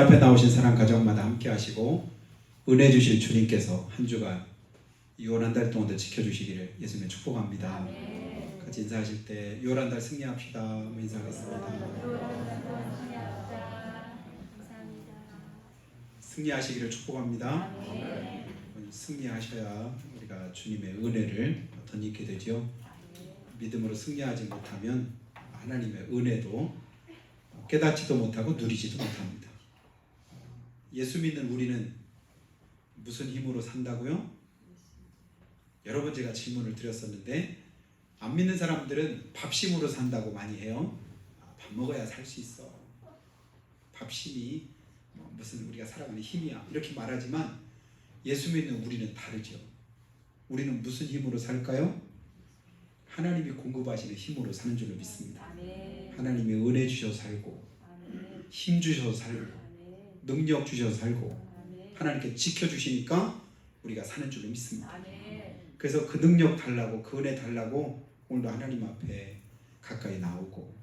앞에 나오신 사랑 가정마다 함께 하시고 은혜 주실 주님께서 한 주간 유월한 달 동안도 지켜주시기를 예수님의 축복합니다. 같이 인사하실 때 유월한 달 승리합시다. 인사하겠습니다. 승리하시기를 축복합니다. 승리하셔야 우리가 주님의 은혜를 덧입게 되죠. 믿음으로 승리하지 못하면 하나님의 은혜도 깨닫지도 못하고 누리지도 못합니다. 예수 믿는 우리는 무슨 힘으로 산다고요? 여러 번 제가 질문을 드렸었는데 안 믿는 사람들은 밥심으로 산다고 많이 해요. 밥 먹어야 살 수 있어. 밥심이 무슨 우리가 살아가는 힘이야 이렇게 말하지만 예수 믿는 우리는 다르죠. 우리는 무슨 힘으로 살까요? 하나님이 공급하시는 힘으로 사는 줄로 믿습니다. 하나님이 은혜 주셔서 살고 힘 주셔서 살고 능력 주셔서 살고 하나님께 지켜주시니까 우리가 사는 줄로 믿습니다. 그래서 그 능력 달라고 그 은혜 달라고 오늘도 하나님 앞에 가까이 나오고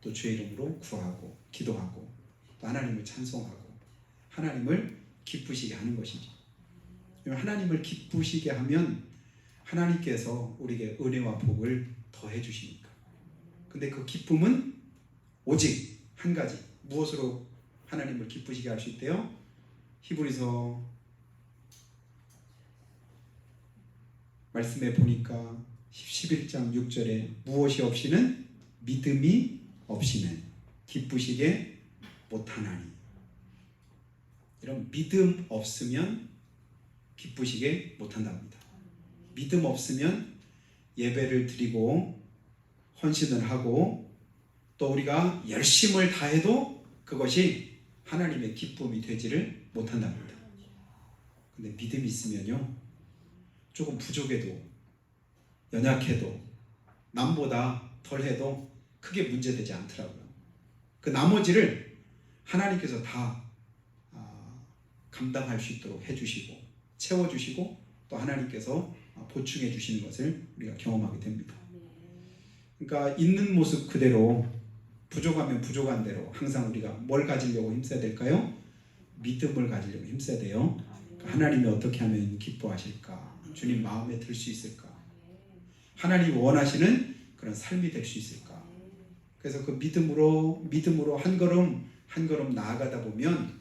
또 주의 이름으로 구하고 기도하고 또 하나님을 찬송하고 하나님을 기쁘시게 하는 것이죠. 하나님을 기쁘시게 하면 하나님께서 우리에게 은혜와 복을 더해 주시니까. 근데 그 기쁨은 오직 한 가지. 무엇으로 하나님을 기쁘시게 할 수 있대요? 히브리서 말씀에 보니까 11장 6절에 무엇이 없이는 믿음이 없이는 기쁘시게 못하나니. 이런 믿음 없으면 기쁘시게 못한답니다. 믿음 없으면 예배를 드리고 헌신을 하고 또 우리가 열심을 다해도 그것이 하나님의 기쁨이 되지를 못한답니다. 근데 믿음이 있으면요, 조금 부족해도 연약해도 남보다 덜해도 크게 문제되지 않더라고요. 그 나머지를 하나님께서 다 감당할 수 있도록 해주시고 채워주시고 또 하나님께서 보충해 주시는 것을 우리가 경험하게 됩니다. 그러니까 있는 모습 그대로 부족하면 부족한 대로 항상 우리가 뭘 가지려고 힘써야 될까요? 믿음을 가지려고 힘써야 돼요. 그러니까 하나님이 어떻게 하면 기뻐하실까? 주님 마음에 들 수 있을까? 하나님이 원하시는 그런 삶이 될 수 있을까? 그래서 그 믿음으로 한 걸음 한 걸음 나아가다 보면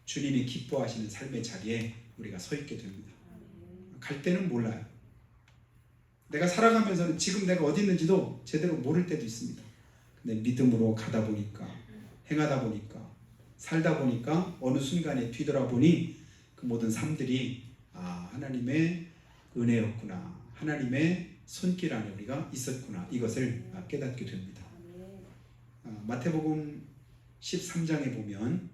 주님이 기뻐하시는 삶의 자리에 우리가 서 있게 됩니다. 갈 때는 몰라요. 내가 살아가면서는 지금 내가 어디 있는지도 제대로 모를 때도 있습니다. 근데 믿음으로 가다 보니까 행하다 보니까 살다 보니까 어느 순간에 뒤돌아보니 그 모든 삶들이 하나님의 은혜였구나. 하나님의 손길 안에 우리가 있었구나. 이것을 깨닫게 됩니다. 마태복음 13장에 보면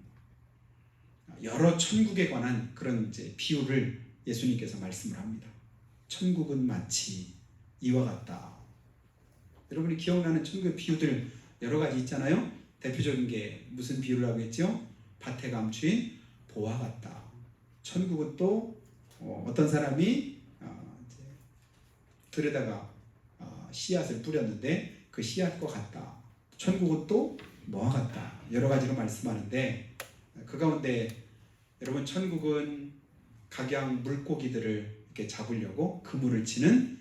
여러 천국에 관한 그런 이제 비유를 예수님께서 말씀을 합니다. 천국은 마치 이와 같다. 여러분이 기억나는 천국의 비유들 여러 가지 있잖아요. 대표적인 게 무슨 비유를 하고 있죠? 밭에 감추인 보화 같다. 천국은 또 어떤 사람이 들에다가 씨앗을 뿌렸는데 그 씨앗과 같다. 천국은 또 뭐와 같다. 여러 가지로 말씀하는데 그 가운데 여러분 천국은 각양 물고기들을 이렇게 잡으려고 그물을 치는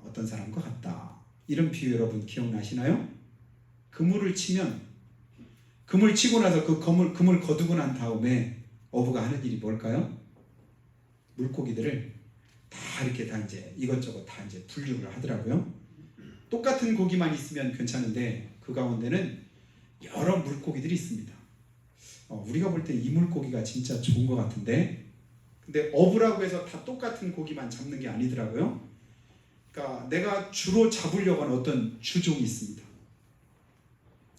어떤 사람과 같다. 이런 비유 여러분 기억나시나요? 그물을 치면 그물 치고 나서 그 그물 거두고 난 다음에 어부가 하는 일이 뭘까요? 물고기들을 다 이렇게 다 이제 이것저것 다 이제 분류를 하더라고요. 똑같은 고기만 있으면 괜찮은데 그 가운데는 여러 물고기들이 있습니다. 우리가 볼 때 이 물고기가 진짜 좋은 것 같은데 근데 어부라고 해서 다 똑같은 고기만 잡는 게 아니더라고요. 그러니까 내가 주로 잡으려고 하는 어떤 주종이 있습니다.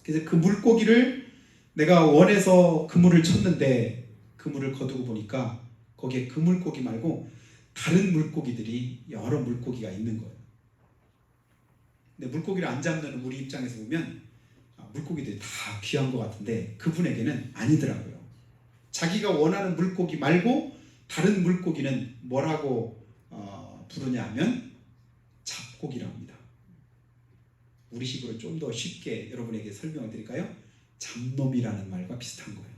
그래서 그 물고기를 내가 원해서 그물을 쳤는데 그물을 거두고 보니까 거기에 그 물고기 말고 다른 물고기들이 여러 물고기가 있는 거예요. 근데 물고기를 안 잡는 우리 입장에서 보면 물고기들이 다 귀한 것 같은데 그분에게는 아니더라고요. 자기가 원하는 물고기 말고 다른 물고기는 뭐라고 부르냐 하면 잡고기라고 합니다. 우리식으로 좀 더 쉽게 여러분에게 설명을 드릴까요? 잡놈이라는 말과 비슷한 거예요.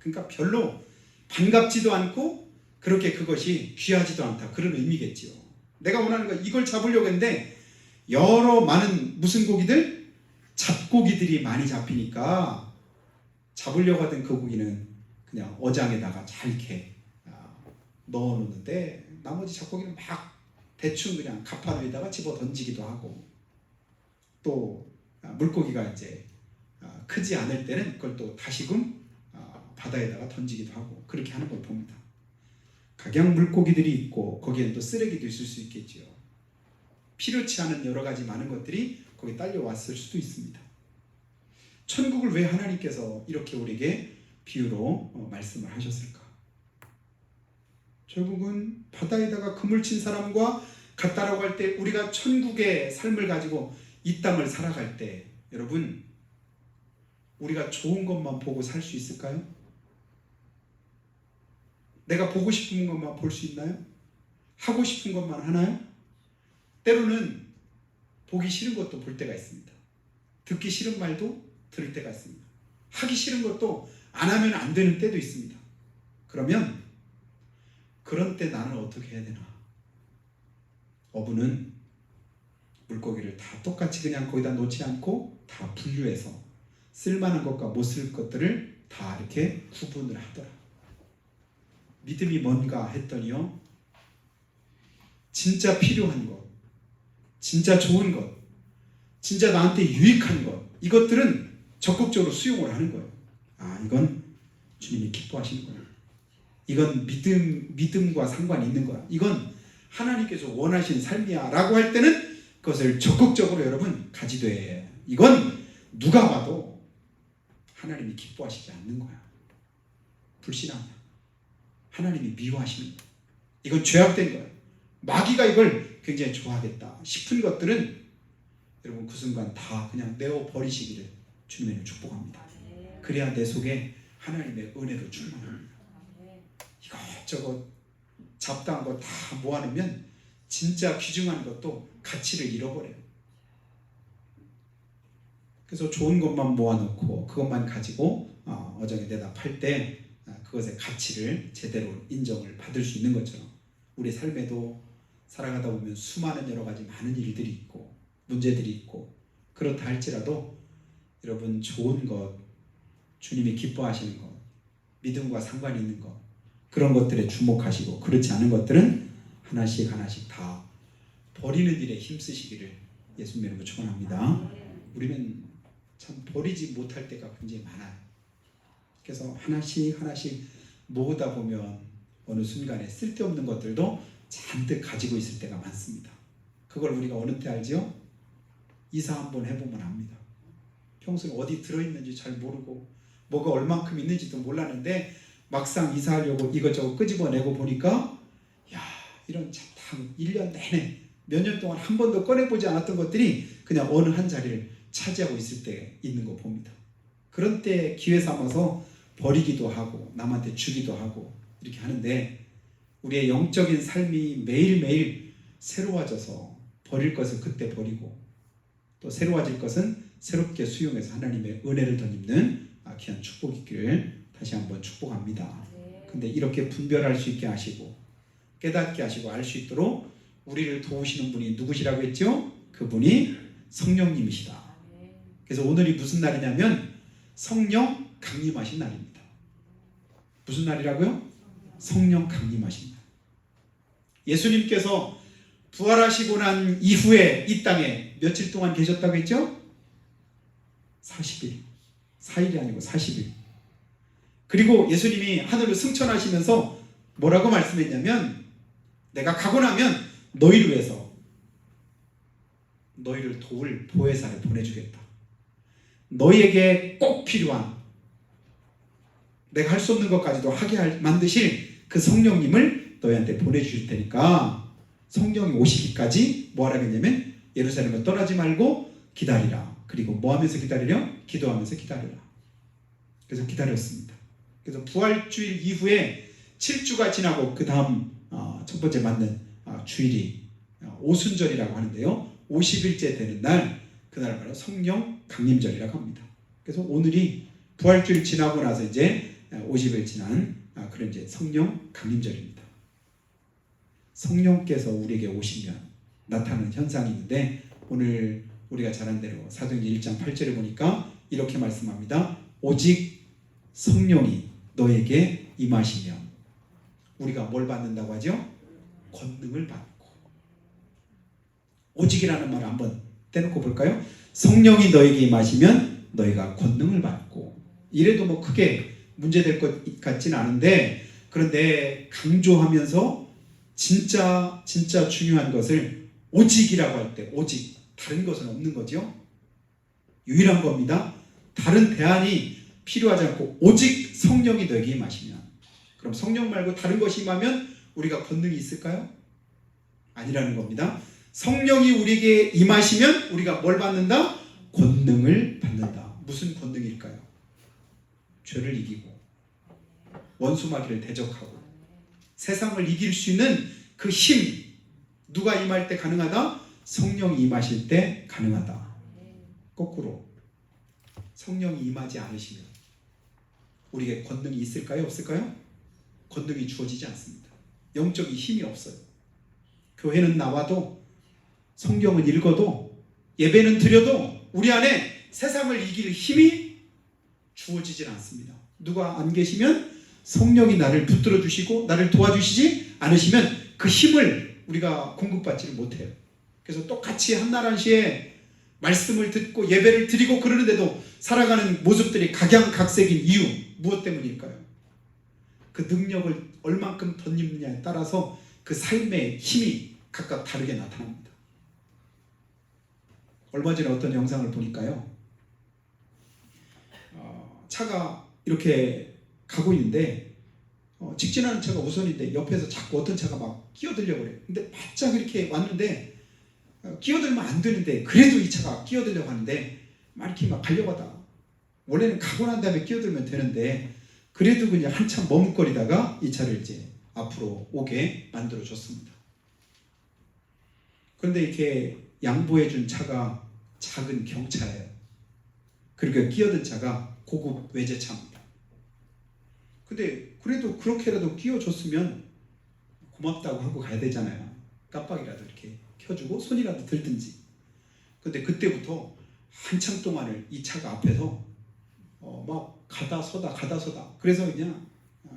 그러니까 별로 반갑지도 않고 그렇게 그것이 귀하지도 않다. 그런 의미겠지요. 내가 원하는 거 이걸 잡으려고 했는데 여러 많은 무슨 고기들? 잡고기들이 많이 잡히니까 잡으려고 하던 그 고기는 그냥 어장에다가 잘 이렇게 넣어놓는데 나머지 잡고기는 막 대충 그냥 가판 위에다가 집어 던지기도 하고 또 물고기가 이제 크지 않을 때는 그걸 또 다시금 바다에다가 던지기도 하고 그렇게 하는 걸 봅니다. 각양 물고기들이 있고 거기엔 또 쓰레기도 있을 수 있겠지요. 필요치 않은 여러 가지 많은 것들이 거기 딸려왔을 수도 있습니다. 천국을 왜 하나님께서 이렇게 우리에게 비유로 말씀을 하셨을까? 결국은 바다에다가 그물 친 사람과 같다라고 할 때 우리가 천국의 삶을 가지고 이 땅을 살아갈 때 여러분 우리가 좋은 것만 보고 살 수 있을까요? 내가 보고 싶은 것만 볼 수 있나요? 하고 싶은 것만 하나요? 때로는 보기 싫은 것도 볼 때가 있습니다. 듣기 싫은 말도 들을 때가 있습니다. 하기 싫은 것도 안 하면 안 되는 때도 있습니다. 그러면 그런 때 나는 어떻게 해야 되나? 어부는 물고기를 다 똑같이 그냥 거기다 놓지 않고 다 분류해서 쓸만한 것과 못 쓸 것들을 다 이렇게 구분을 하더라. 믿음이 뭔가 했더니요. 진짜 필요한 것, 진짜 좋은 것, 진짜 나한테 유익한 것, 이것들은 적극적으로 수용을 하는 거예요. 이건 주님이 기뻐하시는 거야. 이건 믿음과 상관이 있는 거야. 이건 하나님께서 원하시는 삶이야 라고 할 때는 그것을 적극적으로 여러분 가지되 이건 누가 봐도 하나님이 기뻐하시지 않는 거야. 불신앙이야. 하나님이 미워하시는 거야. 이건 죄악된 거야. 마귀가 이걸 굉장히 좋아하겠다 싶은 것들은 여러분 그 순간 다 그냥 내어버리시기를 주님을 축복합니다. 그래야 내 속에 하나님의 은혜로 충만합니다. 이것저것 잡다한 거 다 모아놓으면 진짜 귀중한 것도 가치를 잃어버려요. 그래서 좋은 것만 모아놓고 그것만 가지고 어장에 내다 팔 때 그것의 가치를 제대로 인정을 받을 수 있는 것처럼 우리 삶에도 살아가다 보면 수많은 여러 가지 많은 일들이 있고 문제들이 있고 그렇다 할지라도 여러분 좋은 것, 주님이 기뻐하시는 것, 믿음과 상관이 있는 것 그런 것들에 주목하시고 그렇지 않은 것들은 하나씩 하나씩 다 버리는 일에 힘쓰시기를 예수님 이름으로 축원합니다. 우리는 참 버리지 못할 때가 굉장히 많아요. 그래서 하나씩 하나씩 모으다 보면 어느 순간에 쓸데없는 것들도 잔뜩 가지고 있을 때가 많습니다. 그걸 우리가 어느 때 알지요? 이사 한번 해보면 압니다. 평소에 어디 들어있는지 잘 모르고 뭐가 얼만큼 있는지도 몰랐는데 막상 이사하려고 이것저것 끄집어내고 보니까 이런 참 1년 내내 몇 년 동안 한 번도 꺼내보지 않았던 것들이 그냥 어느 한 자리를 차지하고 있을 때 있는 거 봅니다. 그런 때 기회 삼아서 버리기도 하고 남한테 주기도 하고 이렇게 하는데 우리의 영적인 삶이 매일매일 새로워져서 버릴 것은 그때 버리고 또 새로워질 것은 새롭게 수용해서 하나님의 은혜를 덧입는 귀한 축복이 있기를 다시 한번 축복합니다. 근데 이렇게 분별할 수 있게 하시고 깨닫게 하시고 알 수 있도록 우리를 도우시는 분이 누구시라고 했죠? 그분이 성령님이시다. 그래서 오늘이 무슨 날이냐면 성령 강림하신 날입니다. 무슨 날이라고요? 성령 강림하신 날. 예수님께서 부활하시고 난 이후에 이 땅에 며칠 동안 계셨다고 했죠? 40일. 4일이 아니고 40일. 그리고 예수님이 하늘로 승천하시면서 뭐라고 말씀했냐면 내가 가고 나면 너희를 위해서 너희를 도울 보혜사를 보내주겠다. 너희에게 꼭 필요한 내가 할 수 없는 것까지도 하게 만드실 그 성령님을 너희한테 보내주실 테니까 성령이 오시기까지 뭐 하라겠냐면 예루살렘을 떠나지 말고 기다리라. 그리고 뭐 하면서 기다리려? 기도하면서 기다리라. 그래서 기다렸습니다. 그래서 부활주일 이후에 7주가 지나고 그 다음 첫 번째 맞는 주일이 오순절이라고 하는데요. 50일째 되는 날 그날 바로 성령 강림절이라고 합니다. 그래서 오늘이 부활주일 지나고 나서 이제 50일 지난 그런 이제 성령 강림절입니다. 성령께서 우리에게 오시면 나타나는 현상이 있는데 오늘 우리가 잘 아는 대로 사도행전 1장 8절에 보니까 이렇게 말씀합니다. 오직 성령이 너에게 임하시면 우리가 뭘 받는다고 하죠? 권능을 받고. 오직이라는 말을 한번 떼놓고 볼까요? 성령이 너에게 임하시면 너희가 권능을 받고. 이래도 뭐 크게 문제될 것 같지는 않은데, 그런데 강조하면서 진짜 중요한 것을 오직이라고 할 때, 오직 다른 것은 없는 거죠. 유일한 겁니다. 다른 대안이 필요하지 않고 오직 성령이 너에게 임하시면. 그럼 성령 말고 다른 것이 임하면 우리가 권능이 있을까요? 아니라는 겁니다. 성령이 우리에게 임하시면 우리가 뭘 받는다? 권능을 받는다. 무슨 권능일까요? 죄를 이기고 원수 마귀를 대적하고 세상을 이길 수 있는 그 힘. 누가 임할 때 가능하다? 성령이 임하실 때 가능하다. 거꾸로 성령이 임하지 않으시면 우리에게 권능이 있을까요? 없을까요? 권능이 주어지지 않습니다. 영적인 힘이 없어요. 교회는 나와도 성경은 읽어도 예배는 드려도 우리 안에 세상을 이길 힘이 주어지질 않습니다. 누가 안 계시면 성령이 나를 붙들어 주시고 나를 도와주시지 않으시면 그 힘을 우리가 공급받지를 못해요. 그래서 똑같이 한나라시에 말씀을 듣고 예배를 드리고 그러는데도 살아가는 모습들이 각양각색인 이유, 무엇 때문일까요? 그 능력을 얼만큼 덧입느냐에 따라서 그 삶의 힘이 각각 다르게 나타납니다. 얼마 전에 어떤 영상을 보니까요, 차가 이렇게 가고 있는데 직진하는 차가 우선인데 옆에서 자꾸 어떤 차가 막 끼어들려고 그래요. 근데 바짝 이렇게 왔는데 끼어들면 안 되는데 그래도 이 차가 끼어들려고 하는데 막 이렇게 막 가려고 하다. 원래는 가고 난 다음에 끼어들면 되는데 그래도 그냥 한참 머뭇거리다가 이 차를 이제 앞으로 오게 만들어줬습니다. 그런데 이렇게 양보해준 차가 작은 경차예요. 그리고 끼어든 차가 고급 외제차입니다. 근데 그래도 그렇게라도 끼워줬으면 고맙다고 하고 가야 되잖아요. 깜빡이라도 이렇게 켜주고 손이라도 들든지. 근데 그때부터 한참 동안을 이 차가 앞에서 막 가다 서다 그래서 그냥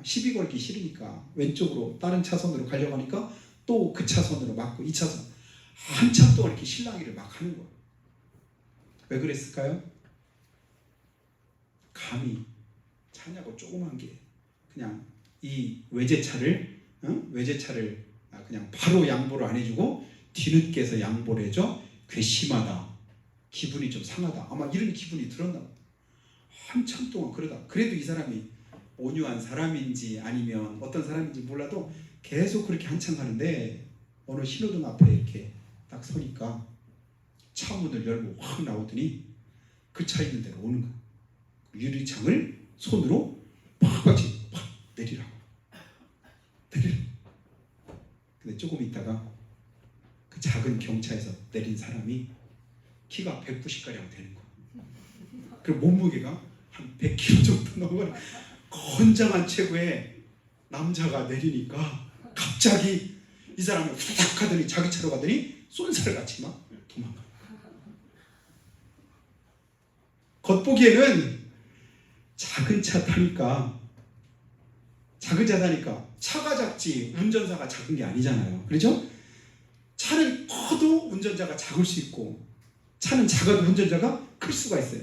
시비 걸기 싫으니까 왼쪽으로 다른 차선으로 가려고 하니까 또 그 차선으로 막고 2차선 한참 동안 이렇게 실랑이를 막 하는 거예요. 왜 그랬을까요? 감히 차냐고 조그만 게 그냥 이 외제차를 그냥 바로 양보를 안 해주고 뒤늦게서 양보를 해줘. 괘씸하다, 기분이 좀 상하다, 아마 이런 기분이 들었나 봐요. 한참 동안 그러다 그래도 이 사람이 온유한 사람인지 아니면 어떤 사람인지 몰라도 계속 그렇게 한참 가는데 어느 신호등 앞에 이렇게 딱 서니까 차 문을 열고 확 나오더니 그 차 있는 데로 오는 거야. 유리창을 손으로 팍 내리라고. 근데 조금 있다가 그 작은 경차에서 내린 사람이 키가 190가량 되는 거야. 그리고 몸무게가 한 100kg 정도 넘어가는 건장한 체구의 남자가 내리니까 갑자기 이 사람이 후닥 하더니 자기 차로 가더니 쏜살같이 막 도망가. 겉보기에는 작은 차 타니까 차가 작지 운전사가 작은 게 아니잖아요. 그렇죠? 차는 커도 운전자가 작을 수 있고 차는 작아도 운전자가 클 수가 있어요.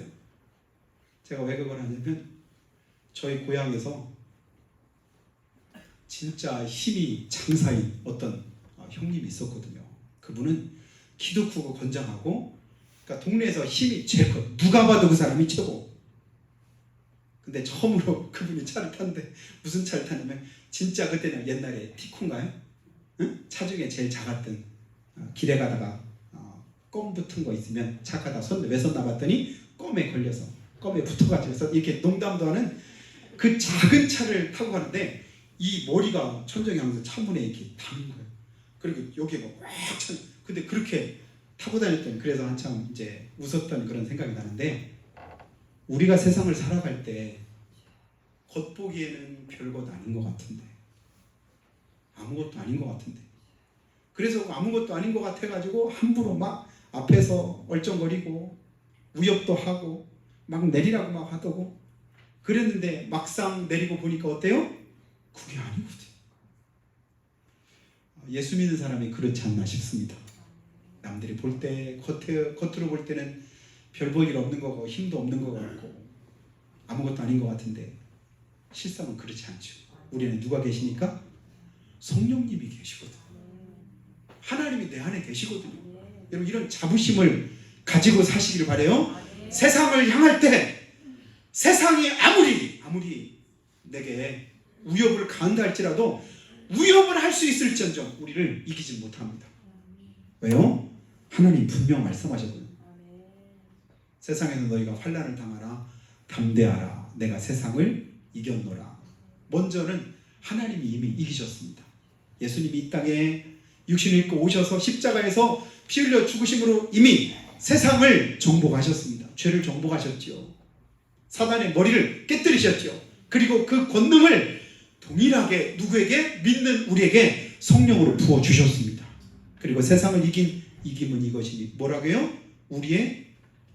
제가 왜 그걸 하냐면 저희 고향에서 진짜 힘이 장사인 어떤 형님이 있었거든요. 그분은 키도 크고 건장하고 그러니까 동네에서 힘이 제일 커. 누가 봐도 그 사람이 최고. 근데 처음으로 그분이 차를 탔는데 무슨 차를 탔냐면 진짜 그때는 옛날에 티콘가요? 응? 차 중에 제일 작았던 길에 가다가 껌 붙은 거 있으면 차 가다 왜 섰나 봤더니 껌에 걸려서 껌에 붙어가지고 이렇게 농담도 하는 그 작은 차를 타고 가는데 이 머리가 천정향에서 차문에 이렇게 닿는 거예요. 그리고 여기에 꽉 차. 근데 그렇게 타고 다녔더니 그래서 한참 이제 웃었던 그런 생각이 나는데 우리가 세상을 살아갈 때 겉보기에는 별것 아닌 것 같은데, 아무것도 아닌 것 같은데, 그래서 아무것도 아닌 것 같아가지고 함부로 막 앞에서 얼쩡거리고 위협도 하고 막 내리라고 막 하더고 그랬는데 막상 내리고 보니까 어때요? 그게 아니거든요. 예수 믿는 사람이 그렇지 않나 싶습니다. 남들이 볼 때 겉으로 볼 때는 별 볼 일 없는 거고 힘도 없는 거 같고 아무것도 아닌 것 같은데 실상은 그렇지 않죠. 우리는 누가 계시니까? 성령님이 계시거든요. 하나님이 내 안에 계시거든요. 여러분 이런 자부심을 가지고 사시기를 바라요. 세상을 향할 때 세상이 아무리 내게 위협을 가한다 할지라도 위협을 할 수 있을지언정 우리를 이기지 못합니다. 왜요? 하나님 분명 말씀하셨거든요. 세상에서 너희가 환난을 당하라 담대하라 내가 세상을 이겼노라. 먼저는 하나님이 이미 이기셨습니다. 예수님이 이 땅에 육신을 입고 오셔서 십자가에서 피 흘려 죽으심으로 이미 세상을 정복하셨습니다. 죄를 정복하셨지요. 사단의 머리를 깨뜨리셨지요. 그리고 그 권능을 동일하게 누구에게? 믿는 우리에게 성령으로 부어주셨습니다. 그리고 세상을 이긴 이김은 이것이니 뭐라고요? 우리의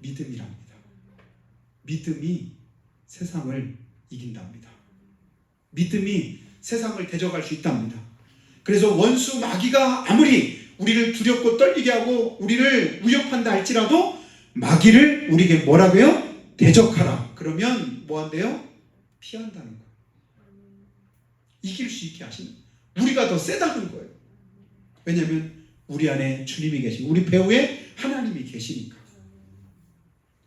믿음이랍니다. 믿음이 세상을 이긴답니다. 믿음이 세상을 대적할 수 있답니다. 그래서 원수 마귀가 아무리 우리를 두렵고 떨리게 하고 우리를 위협한다 할지라도 마귀를 우리에게 뭐라고요? 대적하라. 그러면 뭐 한대요? 피한다는 거예요. 이길 수 있게 하시는 우리가 더 세다는 거예요. 왜냐하면 우리 안에 주님이 계시고 우리 배후에 하나님이 계시니까.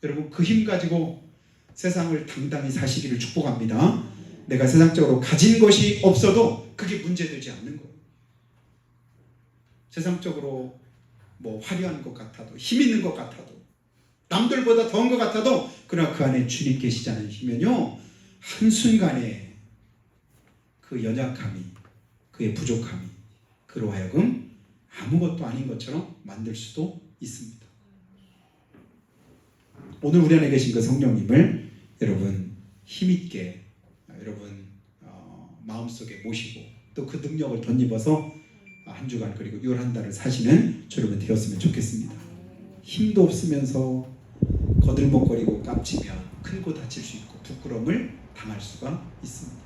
여러분 그 힘 가지고 세상을 당당히 사시기를 축복합니다. 내가 세상적으로 가진 것이 없어도 그게 문제되지 않는 거예요. 세상적으로 뭐 화려한 것 같아도 힘 있는 것 같아도 남들보다 더한 것 같아도 그러나 그 안에 주님 계시지 않으시면요 한순간에 그 연약함이 그의 부족함이 그로 하여금 아무것도 아닌 것처럼 만들 수도 있습니다. 오늘 우리 안에 계신 그 성령님을 여러분 힘있게 여러분 마음속에 모시고 또 그 능력을 덧입어서 한 주간 그리고 11달을 사시는 여러분 되었으면 좋겠습니다. 힘도 없으면서 거들먹거리고 깜치면 큰 거 다칠 수 있고 부끄러움을 당할 수가 있습니다.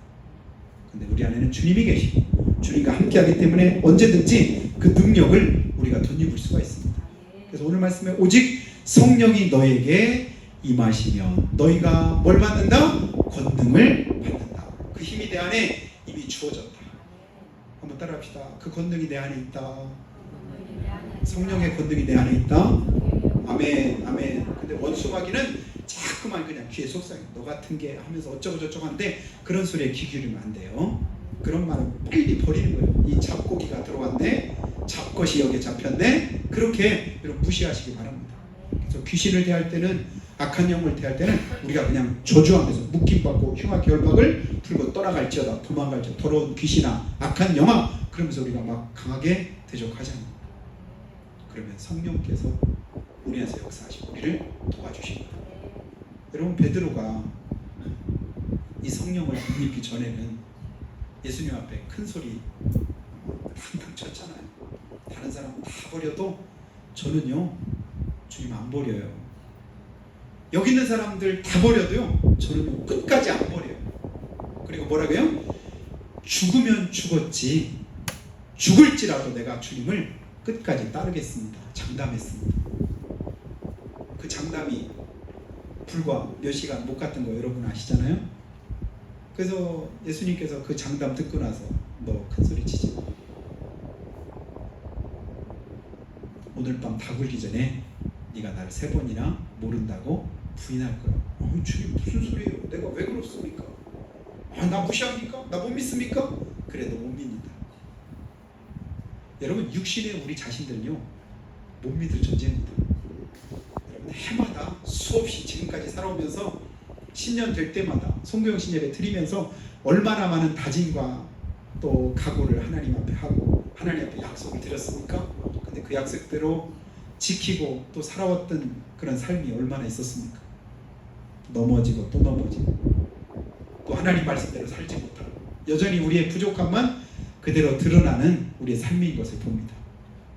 근데 우리 안에는 주님이 계시고 주님과 함께하기 때문에 언제든지 그 능력을 우리가 덧입을 수가 있습니다. 그래서 오늘 말씀에 오직 성령이 너에게 임하시면 너희가 뭘 받는다? 권능을 받는다. 그 힘이 내 안에 이미 주어졌다. 한번 따라합시다. 그 권능이 내 안에 있다. 성령의 권능이 내 안에 있다. 아멘, 아멘. 근데 원수 마귀는 자꾸만 그냥 귀에 속삭여. 너 같은 게 하면서 어쩌고 저쩌고 하는데 그런 소리에 귀 기울이면 안 돼요. 그런 말은 빨리 버리는 거예요. 이 잡고기가 들어왔네. 잡것이 여기에 잡혔네. 그렇게 여러분 무시하시기 바랍니다. 그래서 귀신을 대할 때는 악한 영을 대할 때는 우리가 그냥 저주하면서 묶임받고 흉악 결박을 풀고 떠나갈지어다 도망갈지어다 더러운 귀신아 악한 영아 그러면서 우리가 막 강하게 대적하잖아요. 그러면 성령께서 우리 안에서 역사하시고 우리를 도와주십니다. 여러분 베드로가 이 성령을 못 믿기 전에는 예수님 앞에 큰 소리 탕탕 쳤잖아요. 다른 사람 다 버려도 저는요 주님 안 버려요. 여기 있는 사람들 다 버려도요 저는 끝까지 안 버려요. 그리고 뭐라고요? 죽으면 죽었지 죽을지라도 내가 주님을 끝까지 따르겠습니다. 장담했습니다. 그 장담이 불과 몇 시간 못 갔던 거 여러분 아시잖아요. 그래서 예수님께서 그 장담 듣고 나서 너 큰 소리 치지 마. 오늘 밤 다 굴기 전에 네가 나를 3번이나 모른다고 부인할 거야. 주님 무슨 소리예요? 내가 왜 그렇습니까? 나 무시합니까? 나 못 믿습니까? 그래도 못 믿는다. 여러분 육신의 우리 자신들은요 못 믿을 존재입니다. 여러분 해마다 수없이 지금까지 살아오면서 신년 될 때마다 송교영 신예배 드리면서 얼마나 많은 다짐과 또 각오를 하나님 앞에 하고 하나님 앞에 약속을 드렸습니까? 근데 그 약속대로 지키고 또 살아왔던 그런 삶이 얼마나 있었습니까? 넘어지고 또 넘어지고 또 하나님 말씀대로 살지 못하고 여전히 우리의 부족함만 그대로 드러나는 우리의 삶인 것을 봅니다.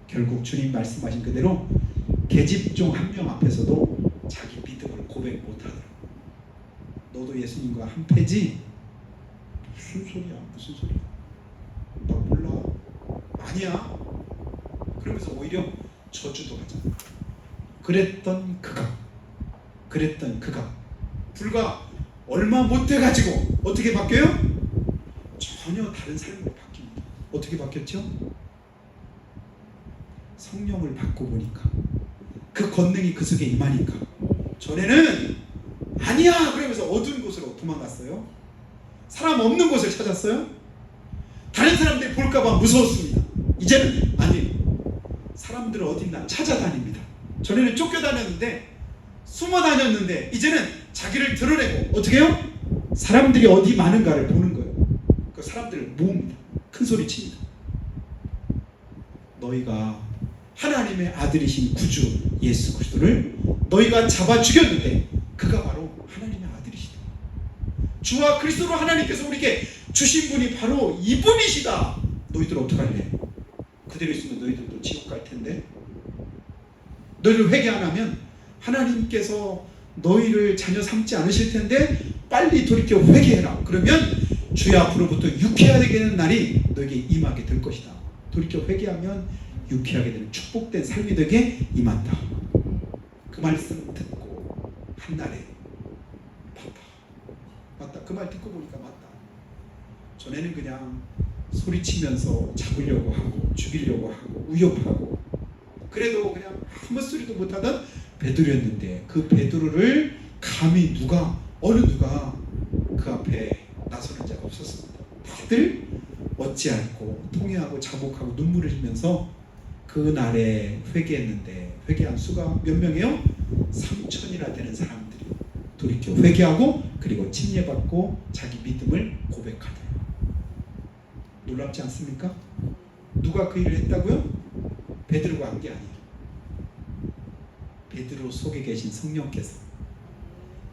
결국 주님 말씀하신 그대로 계집종 한 명 앞에서도 자기 믿음을 고백 못하더라고. 너도 예수님과 한 패지? 무슨 소리야? 무슨 소리야? 나 몰라. 아니야. 그러면서 오히려 저주도 하잖아. 그랬던 그가 불과 얼마 못 돼가지고 어떻게 바뀌어요? 전혀 다른 삶으로 바뀝니다. 어떻게 바뀌었죠? 성령을 받고 보니까 그 권능이 그 속에 임하니까 전에는 아니야 그러면서 어두운 곳으로 도망갔어요. 사람 없는 곳을 찾았어요. 다른 사람들이 볼까봐 무서웠습니다. 이제는 아니에요. 사람들은 어디 있나 찾아다닙니다. 전에는 쫓겨다녔는데 숨어 다녔는데 이제는 자기를 드러내고 어떻게 해요? 사람들이 어디 많은가를 보는 거예요. 그 사람들을 모읍니다. 큰 소리 칩니다. 너희가 하나님의 아들이신 구주 예수 그리스도를 너희가 잡아 죽였는데 그가 바로 하나님의 아들이시다. 주와 그리스도로 하나님께서 우리에게 주신 분이 바로 이분이시다. 너희들 어떡할래? 그대로 있으면 너희들도 지옥 갈 텐데. 너희들 회개 안 하면 하나님께서 너희를 자녀 삼지 않으실 텐데 빨리 돌이켜 회개해라. 그러면 주의 앞으로부터 유쾌하게 되는 날이 너에게 임하게 될 것이다. 돌이켜 회개하면 유쾌하게 되는 축복된 삶이 되게 임한다. 그 말씀 듣고 한날에 맞다. 그 말 듣고 보니까 맞다. 전에는 그냥 소리치면서 잡으려고 하고 죽이려고 하고 위협하고 그래도 그냥 아무 소리도 못하던 베드로였는데 그 베드로를 감히 어느 누가 그 앞에 나서는 자가 없었습니다. 다들 어찌하고 통회하고 자복하고 눈물을 흘리면서 그날에 회개했는데 회개한 수가 몇 명이에요? 3,000이나 되는 사람들이 돌이켜 회개하고 그리고 침례받고 자기 믿음을 고백하더라. 놀랍지 않습니까? 누가 그 일을 했다고요? 베드로가 한 게 아니에요. 베드로 속에 계신 성령께서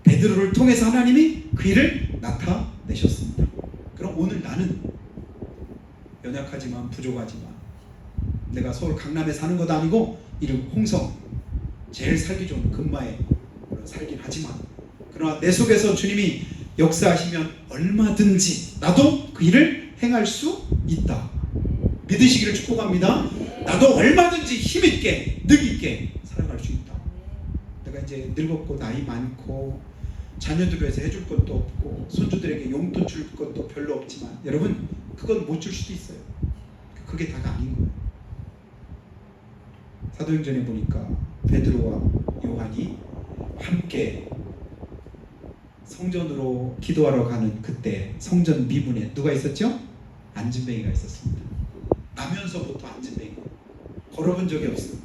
베드로를 통해서 하나님이 그 일을 나타내셨습니다. 그럼 오늘 나는 연약하지만 부족하지만 내가 서울 강남에 사는 것도 아니고 이름 홍성 제일 살기 좋은 근마에 살긴 하지만 그러나 내 속에서 주님이 역사하시면 얼마든지 나도 그 일을 행할 수 있다. 믿으시기를 축복합니다. 나도 얼마든지 힘있게 능있게 살아갈 수 있다. 내가 이제 늙었고 나이 많고 자녀들을 위해서 해줄 것도 없고 손주들에게 용돈 줄 것도 별로 없지만 여러분 그건 못 줄 수도 있어요. 그게 다가 아닌 거예요. 사도행전에 보니까 베드로와 요한이 함께 성전으로 기도하러 가는 그때 성전 미문에 누가 있었죠? 안진뱅이가 있었습니다. 나면서부터 안진뱅이 걸어본 적이 없어요.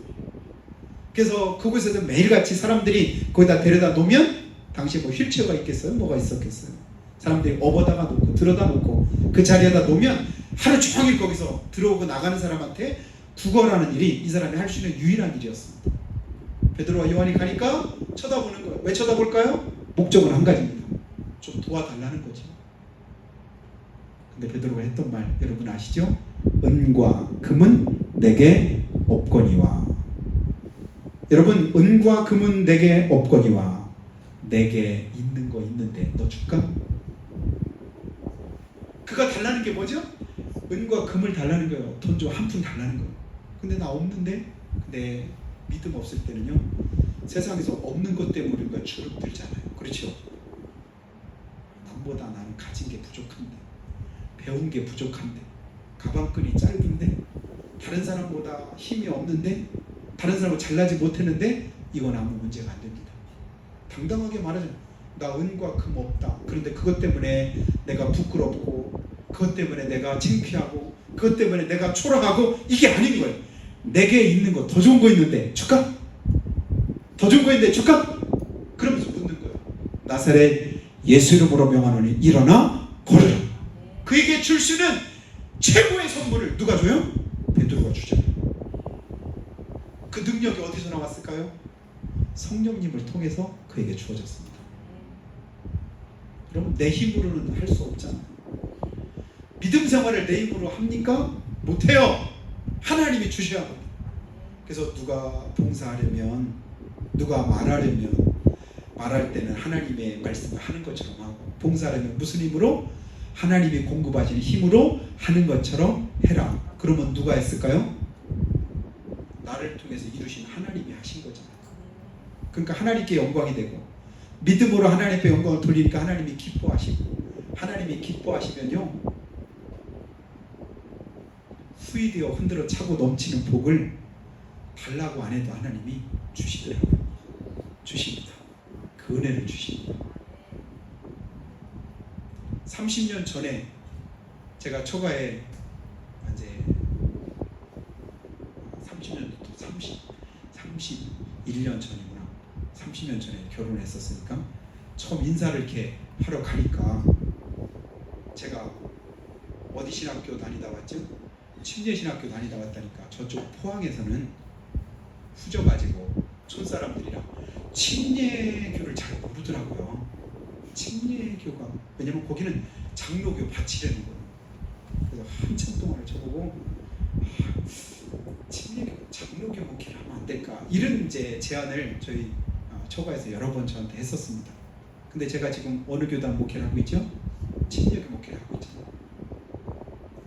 그래서 그곳에서 매일같이 사람들이 거기다 데려다 놓으면 당시에 뭐 휠체어가 있겠어요? 뭐가 있었겠어요? 사람들이 업어다가 놓고 들어다 놓고 그 자리에다 놓으면 하루 종일 거기서 들어오고 나가는 사람한테 구걸하는 일이 이 사람이 할 수 있는 유일한 일이었습니다. 베드로와 요한이 가니까 쳐다보는 거예요. 왜 쳐다볼까요? 목적은 한 가지입니다. 좀 도와달라는 거죠. 근데 베드로가 했던 말 여러분 아시죠? 은과 금은 내게 없거니와. 여러분 은과 금은 내게 없거니와 내게 있는 거 있는데 너 줄까? 그가 달라는 게 뭐죠? 은과 금을 달라는 거예요. 돈 좀 한 푼 달라는 거예요. 근데 나 없는데? 근데 믿음 없을 때는요 세상에서 없는 것 때문에 우리가 주눅들잖아요. 그렇죠? 남보다 나는 가진 게 부족한데 배운 게 부족한데 가방끈이 짧은데 다른 사람보다 힘이 없는데 다른 사람은 잘나지 못했는데 이건 아무 문제가 안 됩니다. 당당하게 말하잖아요. 나 은과 금 없다. 그런데 그것 때문에 내가 부끄럽고 그것 때문에 내가 창피하고 그것 때문에 내가 초라하고 이게 아닌 거예요. 내게 있는 거 더 좋은 거 있는데 줄까? 더 좋은 거 있는데 줄까? 그러면서 묻는 거예요. 나사렛 예수 이름으로 명하노니 일어나 걸으라. 그에게 줄 수 있는 최고의 선물을 누가 줘요? 베드로가 주잖아요. 그 능력이 어디서 나왔을까요? 성령님을 통해서 그에게 주어졌습니다. 그럼 내 힘으로는 할 수 없잖아. 믿음 생활을 내 힘으로 합니까? 못해요. 하나님이 주셔야 합니다. 그래서 누가 봉사하려면, 누가 말하려면 말할 때는 하나님의 말씀을 하는 것처럼 하고, 봉사하려면 무슨 힘으로? 하나님이 공급하시는 힘으로 하는 것처럼 해라. 그러면 누가 했을까요? 나를 통해서 이루신 하나님이 하신 거잖아요. 그러니까 하나님께 영광이 되고, 믿음으로 하나님께 영광을 돌리니까 하나님이 기뻐하시고, 하나님이 기뻐하시면요, 후이되어 흔들어 차고 넘치는 복을 달라고 안 해도 하나님이 주시더라고요. 주십니다. 그 은혜를 주십니다. 30년 전에 제가 처가에 이제 31년 전이구나. 30년 전에 결혼했었으니까 처음 인사를 이렇게 하러 가니까, 제가 어디 신학교 다니다 왔죠? 침례신학교 다니다 왔다니까. 저쪽 포항에서는 후져가지고 촌사람들이랑 침례교를 잘 모르더라고요. 침례교가, 왜냐면 거기는 장로교 바치려는 거예요. 그래서 한참 동안을 저보고 침례교, 장로교 목회를 하면 안 될까, 이런 이제 제안을 저희 처가에서 여러 번 저한테 했었습니다. 근데 제가 지금 어느 교단 목회를 하고 있죠? 침례교 목회를 하고 있잖아요.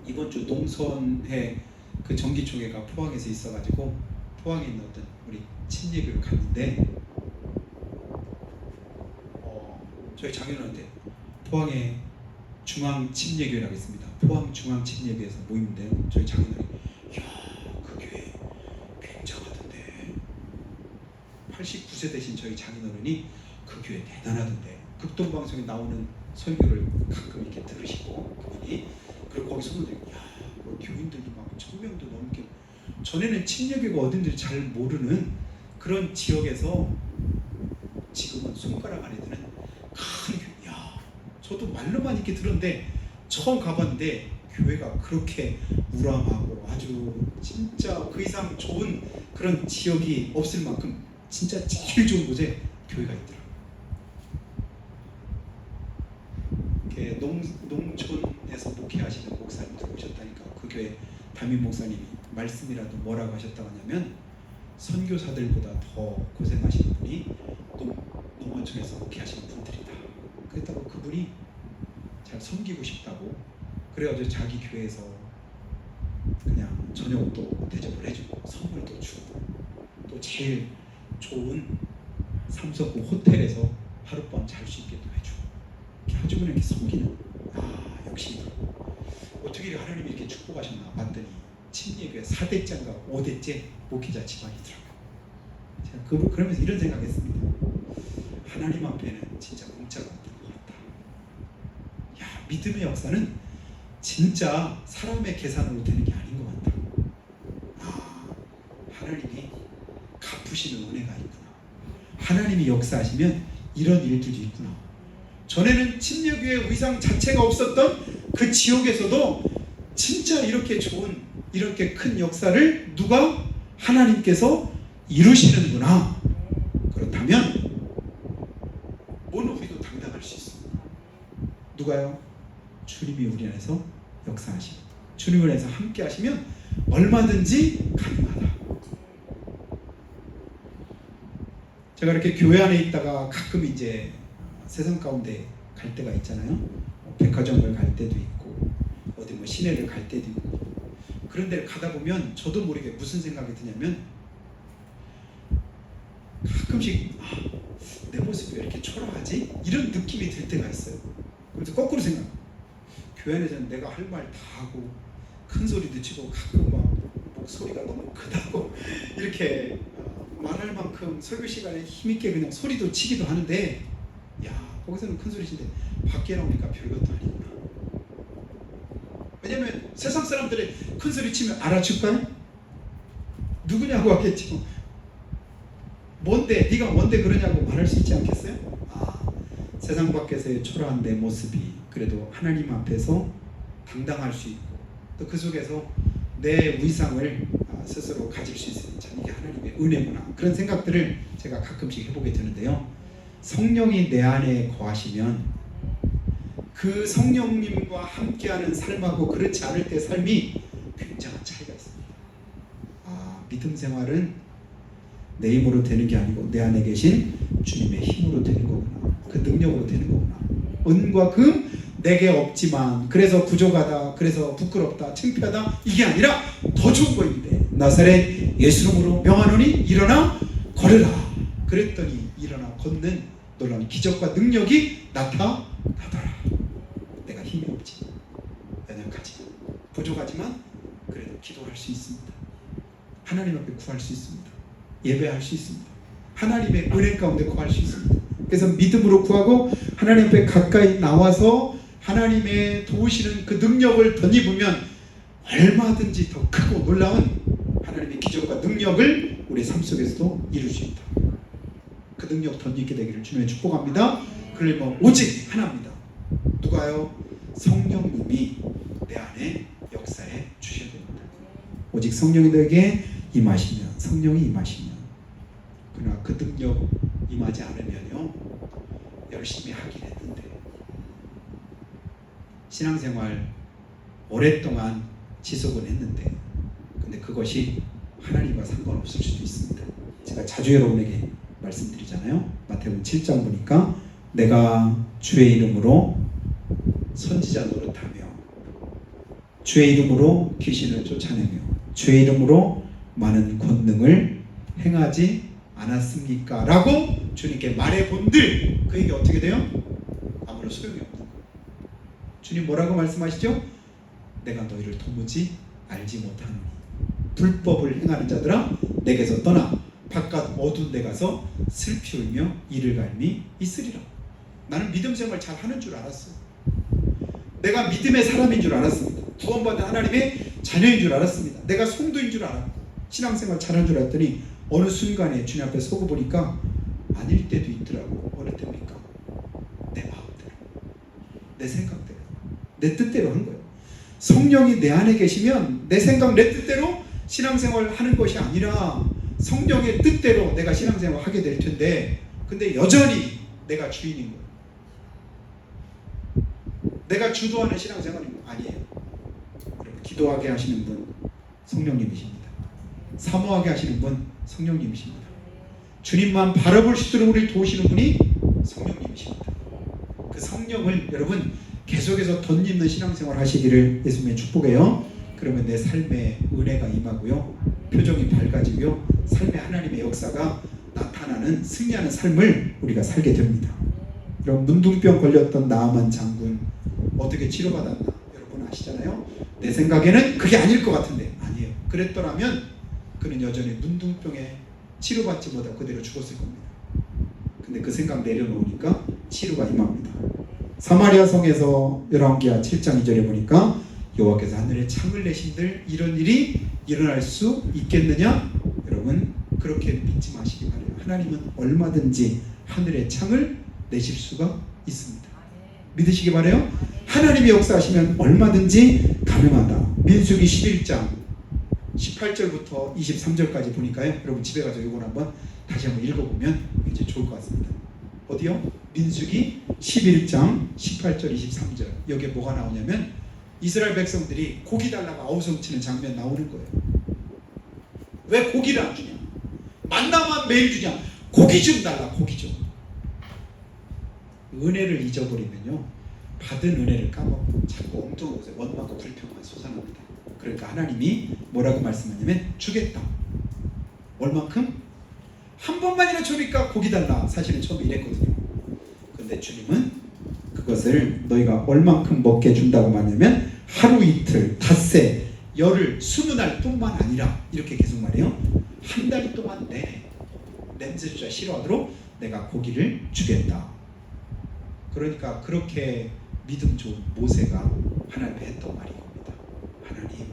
이번 주 농선회 그 정기총회가 포항에서 있어가지고 포항에 있는 어떤 우리 침례교를 갔는데, 저희 장인어른한테 포항에 중앙침례교회라고 있습니다. 포항 중앙침례교회에서 모이는데, 저희 장인어른이 이야, 그 교회 굉장하던데, 89세 되신 저희 장인어른이 그 교회 대단하던데, 극동방송에 나오는 설교를 가끔 이렇게 들으시고 그분이, 그리고 거기 소문들이 야, 뭐 교인들도 막 1000명도 넘게, 전에는 침례교가 어딘지 잘 모르는 그런 지역에서 지금은 손가락 안에 드는 큰 교회. 야, 저도 말로만 이렇게 들었는데 처음 가봤는데 교회가 그렇게 우람하고 아주 진짜 그 이상 좋은 그런 지역이 없을 만큼 진짜 제일 좋은 곳에 교회가 있더라고요. 이렇게 농촌에서 목회하시는 목사님들 오셨다니까, 그 교회 담임 목사님이 말씀이라도 뭐라고 하셨다고 하냐면, 선교사들보다 더 고생하시는 분이 농어촌에서 목회하시는 분들이다. 그랬다고, 그분이 잘 섬기고 싶다고, 그래가지고 자기 교회에서 그냥 저녁도 대접을 해주고 선물도 주고, 또 제일 좋은 삼성구 호텔에서 하룻밤 잘 수 있게도 해주고, 이렇게 아주 그냥 이렇게 섬기는, 역시 어떻게 하나님이 이렇게 축복하셨나 봤더니 침례교회 4대째인가 5대째 목회자 집안이더라고요. 제가 그러면서 이런 생각했습니다. 하나님 앞에는 진짜 공짜가 없는 것 같다. 야, 믿음의 역사는 진짜 사람의 계산으로 되는 게 아닌 것 같다. 하나님이 갚으시는 은혜가 있구나. 하나님이 역사하시면 이런 일들이 있구나. 전에는 침례교회 의상 자체가 없었던 그 지역에서도 진짜 이렇게 좋은, 이렇게 큰 역사를 누가? 하나님께서 이루시는구나. 그렇다면 뭔 우리도 당당할 수 있습니다. 누가요? 주님이 우리 안에서 역사하시고, 주님 안에서 함께 하시면 얼마든지 가능하다. 제가 이렇게 교회 안에 있다가 가끔 이제 세상 가운데 갈 때가 있잖아요. 백화점을 갈 때도 있고, 어디 뭐 시내를 갈 때도 있고, 그런 데를 가다 보면 저도 모르게 무슨 생각이 드냐면, 가끔씩 내 모습이 왜 이렇게 초라하지? 이런 느낌이 들 때가 있어요. 그래서 거꾸로 생각. 교회 안에서는 내가 할 말 다 하고 큰 소리도 치고, 가끔 막 목소리가 너무 크다고 이렇게 말할 만큼 설교 시간에 힘있게 그냥 소리도 치기도 하는데, 야, 거기서는 큰 소리 치는데 밖에 나오니까 별것도 아니구나. 왜냐면 세상 사람들이 큰 소리 치면 알아줄까요? 누구냐고 하겠죠. 뭔데, 네가 뭔데 그러냐고 말할 수 있지 않겠어요? 세상 밖에서의 초라한 내 모습이 그래도 하나님 앞에서 당당할 수 있고, 또 그 속에서 내 위상을 스스로 가질 수 있으니 참 이게 하나님의 은혜구나, 그런 생각들을 제가 가끔씩 해보게 되는데요. 성령이 내 안에 거하시면 그 성령님과 함께하는 삶하고 그렇지 않을 때 삶이 굉장한 차이가 있습니다. 믿음 생활은 내 힘으로 되는 게 아니고 내 안에 계신 주님의 힘으로 되는 거구나. 그 능력으로 되는 거구나. 은과 금 내게 없지만 그래서 부족하다, 그래서 부끄럽다, 창피하다, 이게 아니라 더 좋은 거인데 나사렛 예수 이름으로 명하노니 일어나 걸으라. 그랬더니 일어나 걷는 놀라운 기적과 능력이 나타나더라. 내가 힘이 없지, 연약하지, 부족하지만 그래도 기도할 수 있습니다. 하나님 앞에 구할 수 있습니다. 예배할 수 있습니다. 하나님의 은혜 가운데 구할 수 있습니다. 그래서 믿음으로 구하고 하나님 앞에 가까이 나와서 하나님의 도우시는 그 능력을 덧입으면 얼마든지 더 크고 놀라운 하나님의 기적과 능력을 우리 삶 속에서도 이룰 수 있다. 그 능력 덧입게 되기를 주님의 축복합니다. 그러면 오직 하나입니다. 누가요? 성령님이 내 안에 역사해 주셔야 됩니다. 오직 성령이 너에게 임하시면, 성령이 임하시면, 그러나 그 능력 임하지 않으면요 열심히 하긴 했는데 신앙생활 오랫동안 지속은 했는데 근데 그것이 하나님과 상관없을 수도 있습니다. 제가 자주 여러분에게 말씀드리잖아요. 마태복음 7장 보니까 내가 주의 이름으로 선지자 노릇하며 주의 이름으로 귀신을 쫓아내며 주의 이름으로 많은 권능을 행하지 않았습니까? 라고 주님께 말해본들 그에게 어떻게 돼요? 아무런 소용이 없는 거예요. 주님 뭐라고 말씀하시죠? 내가 너희를 도무지 알지 못하노니 불법을 행하는 자들아 내게서 떠나 바깥 어두운 데 가서 슬피 울며 이를 갈미 있으리라. 나는 믿음 생활 잘 하는 줄 알았어요. 내가 믿음의 사람인 줄 알았습니다. 구원받은 하나님의 자녀인 줄 알았습니다. 내가 성도인 줄 알았고 신앙생활 잘하는 줄 알았더니 어느 순간에 주님 앞에 서고 보니까 아닐 때도 있더라고. 어느 때입니까? 내 마음대로, 내 생각대로, 내 뜻대로 한 거예요. 성령이 내 안에 계시면 내 생각, 내 뜻대로 신앙생활 하는 것이 아니라 성령의 뜻대로 내가 신앙생활 하게 될 텐데 근데 여전히 내가 주인인 거예요. 내가 주도하는 신앙생활은 아니에요. 여러분, 기도하게 하시는 분 성령님이십니다. 사모하게 하시는 분 성령님이십니다. 주님만 바라볼 수 있도록 우리를 도우시는 분이 성령님이십니다. 그 성령을 여러분 계속해서 덧입는 신앙생활 하시기를 예수님의 축복해요. 그러면 내 삶에 은혜가 임하고요, 표정이 밝아지고요, 삶에 하나님의 역사가 나타나는 승리하는 삶을 우리가 살게 됩니다. 여러분 문둥병 걸렸던 나아만 장군 어떻게 치료받았나 여러분 아시잖아요. 내 생각에는 그게 아닐 것 같은데 아니에요. 그랬더라면 그는 여전히 문둥병에 치료받지 못하고 그대로 죽었을 겁니다. 근데 그 생각 내려놓으니까 치료가 임합니다. 사마리아 성에서 열왕기하 7장 2절에 보니까 여호와께서 하늘에 창을 내신들 이런 일이 일어날 수 있겠느냐? 여러분 그렇게 믿지 마시기 바라요. 하나님은 얼마든지 하늘에 창을 내실 수가 있습니다. 믿으시기 바라요. 하나님의 역사하시면 얼마든지 가능하다. 민수기 11장 18절부터 23절까지 보니까요. 여러분 집에 가서 이걸 한번 다시 한번 읽어보면 이제 좋을 것 같습니다. 어디요? 민수기 11장 18절 23절. 여기에 뭐가 나오냐면 이스라엘 백성들이 고기 달라고 아우성치는 장면 나오는 거예요. 왜 고기를 안 주냐? 만나만 매일 주냐? 고기 좀 달라. 고기 좀. 은혜를 잊어버리면요 받은 은혜를 까먹고 자꾸 엉뚱한 곳에 원망과 불평만 솟아납니다. 그러니까 하나님이 뭐라고 말씀하냐면 주겠다. 얼만큼? 한 번만이나 주니까 고기 달라. 사실은 처음에 이랬거든요. 근데 주님은 그것을 너희가 얼만큼 먹게 준다고 말하냐면 하루 이틀, 닷새, 열흘, 20날 뿐만 아니라 이렇게 계속 말해요. 한 달 동안 내 냄새조차 싫어하도록 내가 고기를 주겠다. 그러니까 그렇게 믿음 좋은 모세가 하나님께 했던 말이 겁니다. 하나님,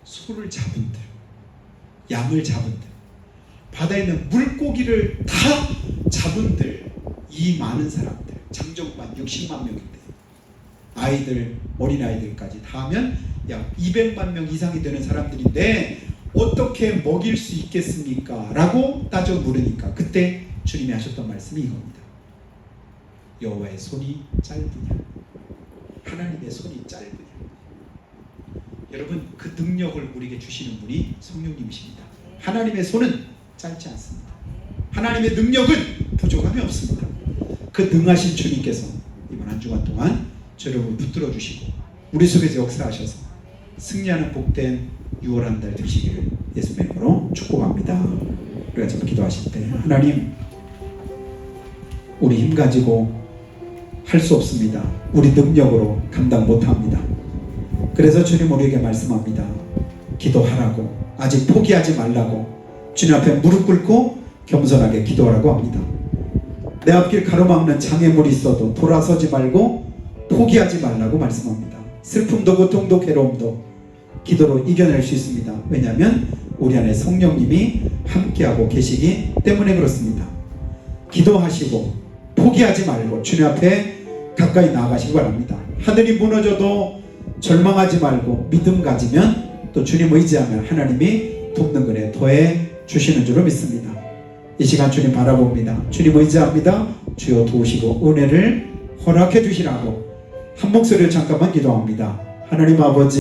소를 잡은들, 양을 잡은들, 바다에 있는 물고기를 다 잡은들, 이 많은 사람들, 장정만 60만 명인데 아이들, 어린아이들까지 다 하면 약 200만 명 이상이 되는 사람들인데 어떻게 먹일 수 있겠습니까? 라고 따져 물으니까 그때 주님이 하셨던 말씀이 이겁니다. 여호와의 손이 짧으냐? 하나님의 손이 짧으냐? 여러분, 그 능력을 우리에게 주시는 분이 성령님이십니다. 하나님의 손은 짧지 않습니다. 하나님의 능력은 부족함이 없습니다. 그 능하신 주님께서 이번 한 주간 동안 저를 붙들어 주시고 우리 속에서 역사하셔서 승리하는 복된 6월 한 달 되시기를 예수님의 이름으로 축복합니다. 우리가 지금 기도하실 때, 하나님, 우리 힘 가지고 할 수 없습니다. 우리 능력으로 감당 못합니다. 그래서 주님 우리에게 말씀합니다. 기도하라고, 아직 포기하지 말라고, 주님 앞에 무릎 꿇고 겸손하게 기도하라고 합니다. 내 앞길 가로막는 장애물이 있어도 돌아서지 말고 포기하지 말라고 말씀합니다. 슬픔도 고통도 괴로움도 기도로 이겨낼 수 있습니다. 왜냐하면 우리 안에 성령님이 함께하고 계시기 때문에 그렇습니다. 기도하시고 포기하지 말고 주님 앞에 가까이 나아가시기 바랍니다. 하늘이 무너져도 절망하지 말고 믿음 가지면, 또 주님 의지하면 하나님이 돕는 것에 더해 주시는 줄로 믿습니다. 이 시간 주님 바라봅니다. 주님 의지합니다. 주여 도우시고 은혜를 허락해 주시라고 한 목소리로 잠깐만 기도합니다. 하나님 아버지,